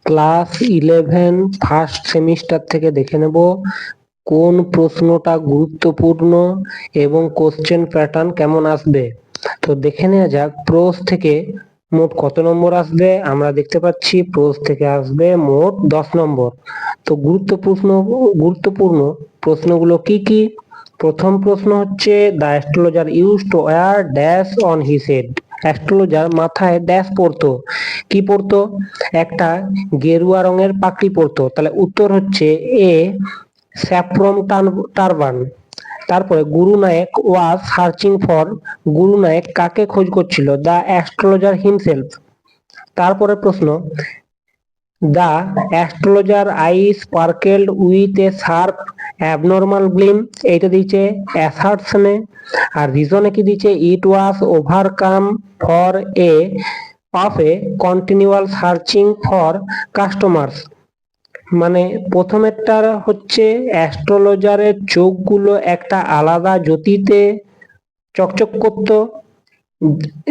Class 11 first semester থেকে দেখে নেব কোন প্রশ্নটা গুরুত্বপূর্ণ এবং কোশ্চেন প্যাটার্ন কেমন আসবে। তো দেখে নেওয়া যাক প্রোজ থেকে মোট কত নম্বর আসবে। আমরা দেখতে পাচ্ছি প্রোজ থেকে আসবে মোট 10 নম্বর। তো গুরুত্বপূর্ণ প্রশ্নগুলো কি কি? প্রথম প্রশ্ন হচ্ছে the astrologer use to wire dash on his head. Astrologer মাথায় ড্যাশ পরতো, কি পরতো? একটা গেরুয়া রঙের পাগড়ি পরতো। তাহলে উত্তর হচ্ছে এ স্যাফ্রন টারবান। তারপরে গুরু নায়ক ওয়াজ সার্চিং ফর। গুরু নায়ক কাকে খোঁজ করছিল? The astrologer himself. তারপরে প্রশ্ন the astrologer eye sparkled with a sharp abnormal gleam. এইটা দিয়েছে অ্যাসার্টসনে। আর রিজনে কি দিয়েছে? It was overcome for a of a continual searching for customers. মানে প্রথমেরটা হচ্ছে অ্যাস্ট্রোলজারের চোখগুলো একটা আলাদা জ্যোতিতে চকচক করতো।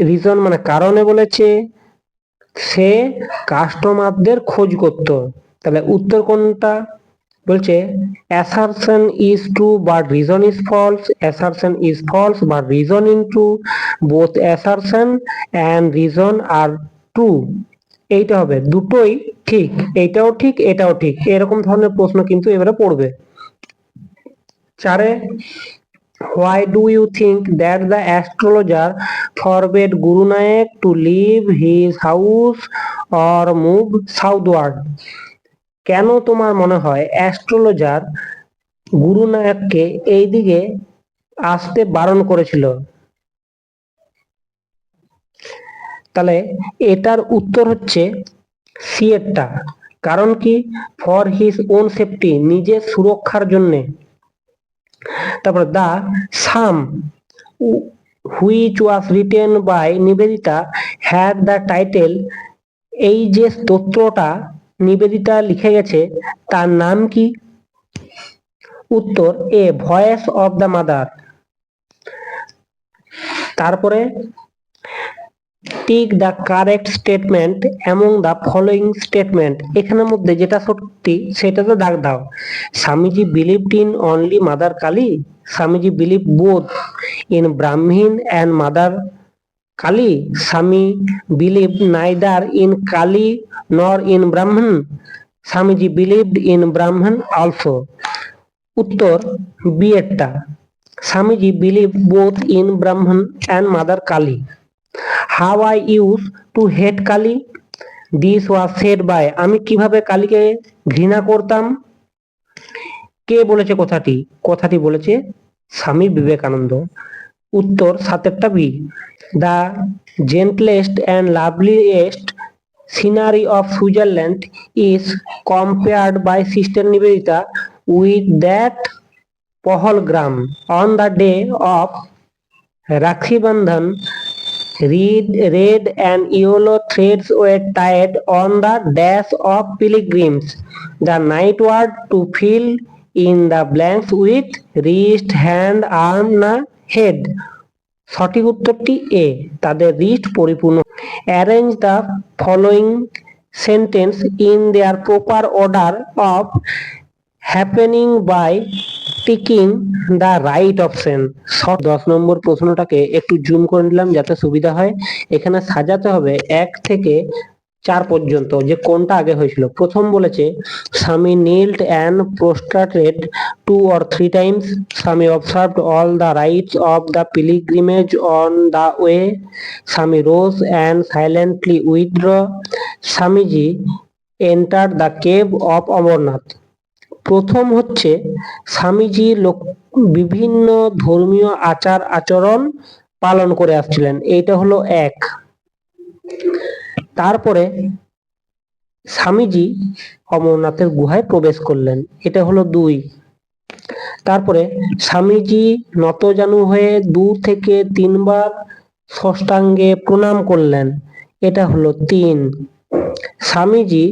রিজন মানে কারণে বলেছে সে কাস্টমারদের খোঁজ করত। তাহলে উত্তর কোনটা? বলছে assertion is true but reason is false, assertion is false but reason is true, both assertion and reason are true। এইটা হবে দুটোই ঠিক, এইটাও ঠিক এটাও ঠিক, এরকম ধরনের প্রশ্ন কিন্তু এবারে পড়বে। চারে why do you think that the astrologer forbade Guru Nanak to leave his house or move southward? কেন তোমার মনে হয় অ্যাস্ট্রোলজার গুরু নায়ককে এই দিকে আসতে বারণ করেছিল? তাহলে এটার উত্তর হচ্ছে সি এরটা। কারণ কি? ফর হিজ ওন সেফটি, নিজের সুরক্ষার জন্য। তারপর the psalm which was written by Nivedita had the title. এই যে স্তোত্রটা নিবেদিতা লিখে গেছে তার নাম কি? উত্তর a voice of the mother. তারপরে tick the correct statement among the following statement. এখানের মধ্যে যেটা সত্যি সেটাতে দাগ দাও। Swamiji believed in only mother Kali, Swamiji believe both in Brahman and mother Kali, Swami believe neither in Kali nor in Brahman, Swamiji believed in Brahman also. উত্তর বি এরটা, Swamiji believe both in Brahman and mother Kali. How I use to hate Kali, this was said by. আমি কিভাবে কালীকে ঘৃণা করতাম? কে বলেছে কথাটি? কথাটি বলেছে স্বামী বিবেকানন্দ। উত্তর সাতেরটা B. The gentlest and loveliest scenery of Switzerland is compared by sister Nivedita with that Pahalgam on the day of Rakhi Bandhan. Red and yellow threads were tied on the dash of pilgrims. The night word to fill in the blanks with wrist, hand, arm না head। সঠিক উত্তরটি এ, তাদের রিস্ট পরিপূর্ণ। Arrange the following sentence in their proper order of happening by ticking the right option. 10 number প্রশ্নটাকে একটু zoom করে নিলাম যাতে সুবিধা হয়। এখানে সাজাতে হবে 1 থেকে 4 পর্যন্ত যে কোনটা আগে হয়েছিল। প্রথম বলেছে স্বামী kneeled and prostrated 2 or 3 times, স্বামী observed all the rites of the pilgrimage on the way, স্বামী rose and silently withdrew, Swamiji entered the cave of Amarnath. প্রথম হচ্ছে স্বামীজি বিভিন্ন ধর্মীয় আচার আচরণ পালন করে আসছিলেন, এইটা হলো 1। তারপরে স্বামীজি অমরনাথের গুহায় প্রবেশ করলেন, এটা হলো 2। তারপরে স্বামীজি নতজানু হয়ে 2 থেকে 3 বার ষষ্ঠাঙ্গে প্রণাম করলেন, এটা হলো 3। স্বামীজি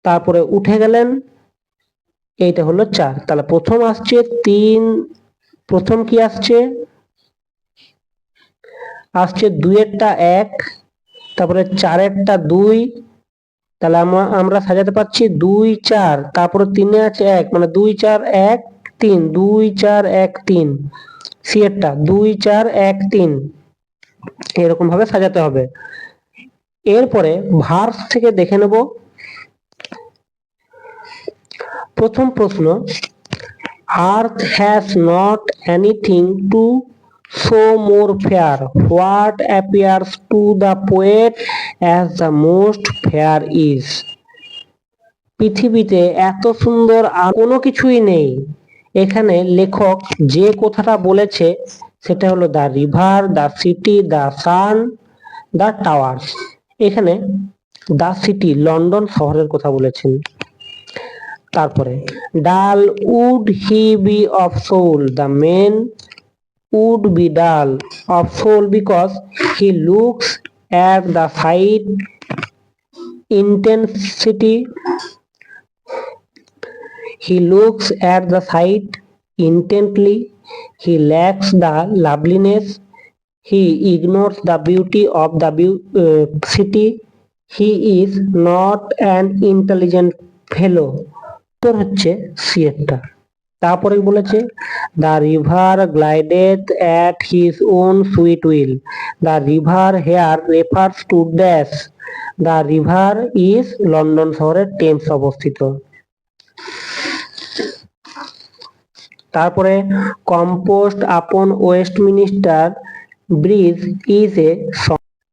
তারপরে উঠে গেলেন, এইটা হলো 4। তাহলে প্রথম আসছে 3, প্রথম কি আসছে? আসছে 2 এরটা 1, তারপরে 4 এরটা 2, তাহলে আমরা সাজাতে পারছি 2 4, তারপরে 3 এ আছে 1, মানে 2 4 1 3, 2 4 1 3, সি এরটা 2 4 1 3, এরকম ভাবে সাজাতে হবে। এরপরে ভার্স থেকে দেখে নেব। প্রথম প্রশ্ন, Earth has not anything to show more fair. What appears to the poet as the most fair is? পৃথিবীতে এত সুন্দর আর কোনো কিছুই নেই। এখানে লেখক যে কথাটা বলেছে সেটা হলো the river, the city, the sun, the towers. এখানে দ্য সিটি লন্ডন শহরের কথা বলেছেন। তারপরে dull would he be of soul, the men would be dull of soul because he looks at the sight intensity, he looks at the sight intently, he lacks the loveliness, he ignores the beauty of the city, he is not an intelligent fellow। উত্তর হচ্ছে C একটা। তারপরে বলেছে the river glideth at his own sweet will, the river here refers to dash, the river is London শহরের Thames অবস্থিত। তারপরে compost আপন Westminster bridge is a,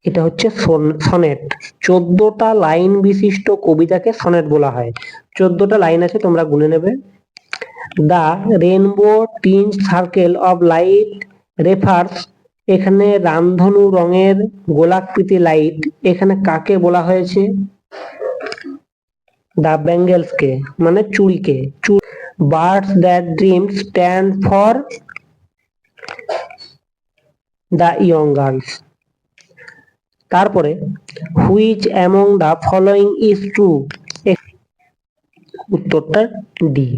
এটা হচ্ছে সনেট। 14টা লাইন বিশিষ্ট কবিতাকে সনেট বলা হয়। 14টা লাইন আছে, তোমরা গুনে নেবে। The rainbow tinged circle of light refers, এখানে রামধনু রঙের গোলাকৃতি লাইট, এখানে কাকে বলা হয়েছে? দ্য ব্যাঙ্গেলস কে, মানে চুড়িকে। Birds that dream stand for the young girls. তারপরে which among the following is true, উত্তরটা ডি।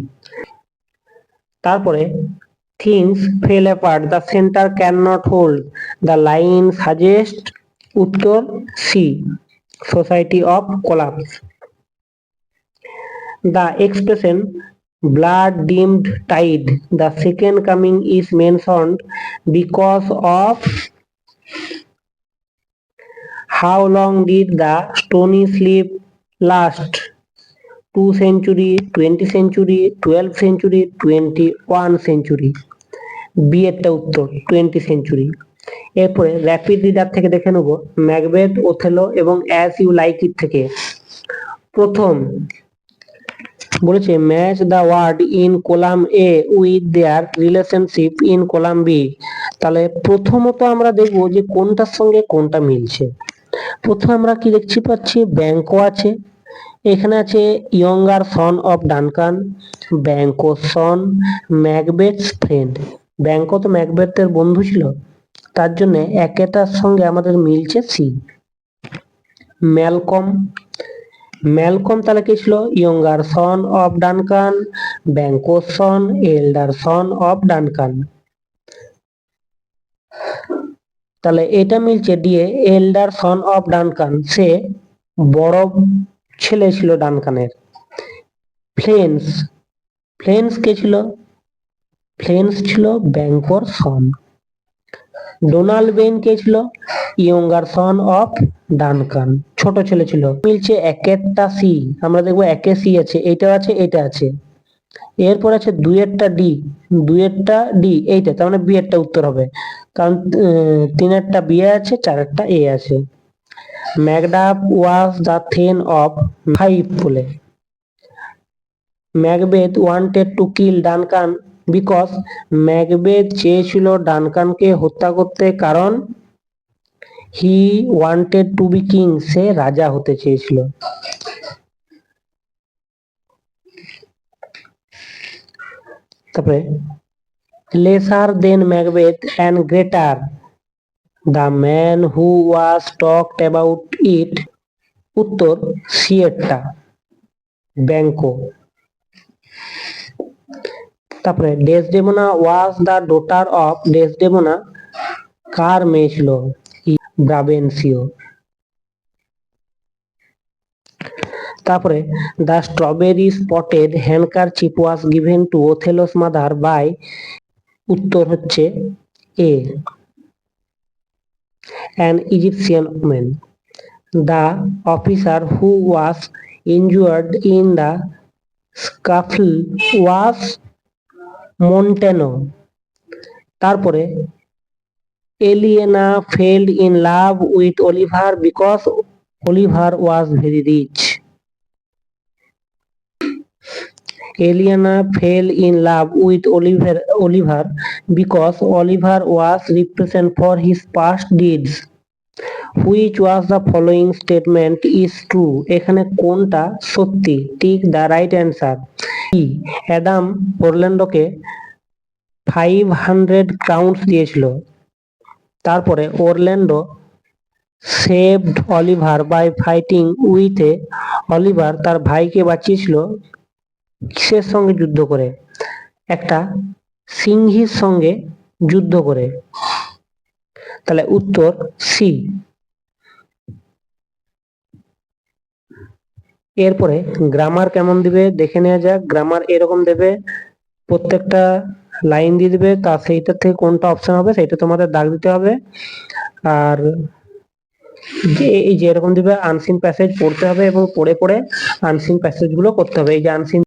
তারপরে things fell apart, the center cannot hold, the line suggests, উত্তর C, society of collapse। The expression blood dimmed tide, the second coming is mentioned because of how long did the stony sleep last? 2 century, 20 century, 12 century, 21 century। B এরটা উত্তর 20 century. এরপরে rapid reader থেকে দেখে নেব Macbeth, Othello এবং as you like it থেকে। প্রথম বলেছে match the word in column A with their relationship in column B. তাহলে প্রথমত আমরা দেখব যে কোনটার সঙ্গে কোনটা মিলছে। প্রথমে আমরা কি দেখছি পাচ্ছি, ব্যাংকো আছে, এখানে আছে younger son of Duncan, Banquo Son, ম্যাকবেথস friend. Banquo তো ম্যাকবেথের বন্ধু ছিল, তার জন্য একেটার সঙ্গে আমাদের মিলছে সি। ম্যালকম, ম্যালকম তাহলে কি ছিল? Younger son of Duncan, Banquo Son, এল্ডার son of Duncan. তাহলে এটা মিলছে দিয়ে এল্ডার সন অফ ডানকান, সে বড় ছেলে ছিল ডানকানের। ফ্লেন্স, ফ্লেন্স কে ছিল? ফ্লেন্স ছিল ব্যাংকোর সন। ডোনাল্ড বেন কে ছিল? ইয়ঙ্গার সন অফ ডানকান, ছোট ছেলে ছিল। মিলছে একেরটা সি, আমরা দেখবো একে সি আছে, এটা আছে, এটা আছে। এরপর আছে দুইয়েরটা ডি, দুইয়েরটা ডি এইটা, তার মানে বি এরটা উত্তর হবে, কারণ তিনেরটা বি আছে, চারেরটা এ আছে। Macduff was the thane of Fife বলে। Macbeth wanted to kill Duncan because, Macbeth চেয়েছিল ডানকানকে হত্যা করতে কারণ he wanted to be king, সে রাজা হতে চেয়েছিল। তারপরে lesser than Macbeth and greater, the man who was talked about it, উত্তর সি এরটা, ব্যাংকো। তারপরে Desdemona was the daughter of, Desdemona কার মেয়ে ছিল? ব্রাবেন্সিও। তারপরে the strawberry spotted handkerchief was given to Othello's mother by, উত্তর হচ্ছে A, an Egyptian woman. The officer who was injured in the scuffle was Montano. তারপরে Aliena felled in love with Oliver because Oliver was very rich. Aliena fell in love with Oliver because Oliver was represent for his past deeds. Which was the following statement is true, এখানে কোনটা সত্যি? Tick the right answer. Adam অরল্যান্ডোকে 500 crowns দিয়েছিল। তারপরে Orlando saved Oliver by fighting with A, Oliver তার ভাইকে বাঁচিয়েছিল কিসের সঙ্গে যুদ্ধ করে? একটা সিংহীর সঙ্গে যুদ্ধ করে। তাহলে উত্তর সি। এরপরে গ্রামার কেমন দিবে দেখে নেওয়া যাক। গ্রামার এরকম দেবে, প্রত্যেকটা লাইন দিয়ে দিবে, তা সেইটার থেকে কোনটা অপশন হবে সেটা তোমাদের দাগ দিতে হবে। আর এই যে এরকম দিবে, আনসিন প্যাসেজ পড়তে হবে এবং পড়ে পড়ে আনসিন প্যাসেজ গুলো করতে হবে। এই যে আনসিন